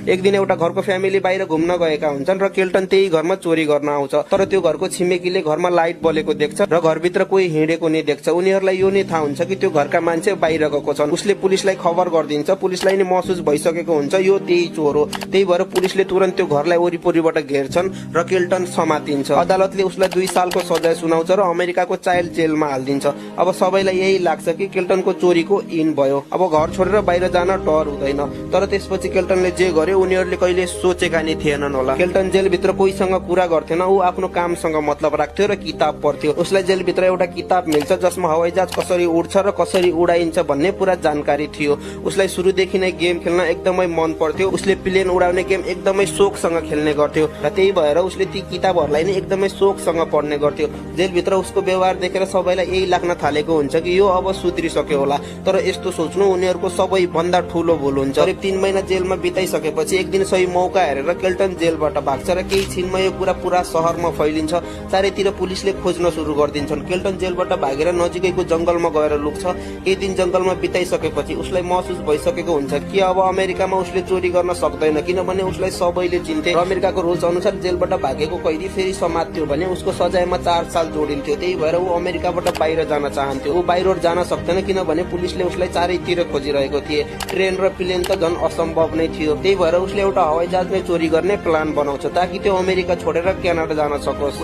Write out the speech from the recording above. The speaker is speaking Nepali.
एक दिन एउटा घरको फ्यामिली बाहिर घुम्न गएका हुन्छन् र केल्टन त्यही घरमा चोरी गर्न आउँछ। तर त्यो घरको छिमेकीले घरमा लाइट बलेको देख्छ र घरभित्र कोही हिँडेको नि देख्छ। उनीहरूलाई यो नै थाहा हुन्छ कि त्यो घरका मान्छे बाहिर गएको छन्। उसले पुलिसलाई खबर गरिदिन्छ। पुलिसलाई नि महसुस भइसकेको हुन्छ यो त्यही चोर हो। त्यही भएर पुलिसले तुरन्त त्यो घरलाई वरिपरिबाट घेर्छन् र केल्टन समातिन्छ। अदालतले उसलाई 2 सालको सजाय सुनाउँछ र अमेरिकाको चाइल्ड जेलमा हालिदिन्छ। अब सबैलाई यही लाग्छ कि केल्टनको चोरीको इन भयो। अब घर छोडेर बाहिर जान डर हुँदैन। तर त्यसपछि केल्टनले जे गर्यो उनीहरूले कहिले सोचेका नि थिएनन् होला। केल्टन जेलभित्र कोहीसँग कुरा गर्थेन। ऊ आफ्नो कामसँग मतलब राख्थ्यो र किताब पढ्थ्यो। उसलाई जेलभित्र एउटा किताब मिल्छ जसमा हवाईजहाज कसरी उड्छ र कसरी उडाइन्छ भन्ने पुरा जानकारी थियो। उसलाई सुरुदेखि नै गेम खेल्न एकदमै मन पर्थ्यो। उसले प्लेन उडाउने गेम एकदमै शोकसँग खेल्ने गर्थ्यो र त्यही भएर उसले ती किताबहरूलाई नै एकदमै शोकसँग पढ्ने गर्थ्यो। जेलभित्र उसको व्यवहार देखेर सबैलाई यही लाग्न थालेको हुन्छ कि यो अब सुध्रिसक्यो होला। तर यस्तो सोच्नु उनीहरूको सबैभन्दा ठूलो भुल हुन्छ। करिब 3 महिना जेलमा बिताइसकेपछि एक दिन सही मौका हेरेर केल्टन जेलबाट भाग्छ र केही छिनमा यो कुरा पुरा शहरमा फैलिन्छ। चारैतिर पुलिसले खोज्न सुरु गरिदिन्छन्। केल्टन जेलबाट भागेर नजिकैको जंगलमा गएर लुक्छ। केही दिन जंगलमा बिताइसकेपछि उसलाई महसुस भइसकेको हुन्छ कि अब अमेरिकामा उसले चोरी गर्न सक्दैन, किनभने उसलाई सबैले चिन्थे। अमेरिकाको रुल्स अनुसार जेलबाट भागेको कैदी फेरि समात्यो भने उसको सजायमा 4 साल जोडिन्थ्यो। त्यही भएर ऊ अमेरिकाबाट बाहिर जान चाहन्थ्यो। ऊ बाहिर जान सक्दैन किनभने पुलिसले उसलाई चारैतिर खोजिरहेको थिए। ट्रेन र प्लेन त झन् असम्भव नै थियो। त्यही भएर उसले एउटा हवाईजहाज नै चोरी गर्ने प्लान बनाउँछ ताकि त्यो अमेरिका छोडेर क्यानाडा जान सकोस्।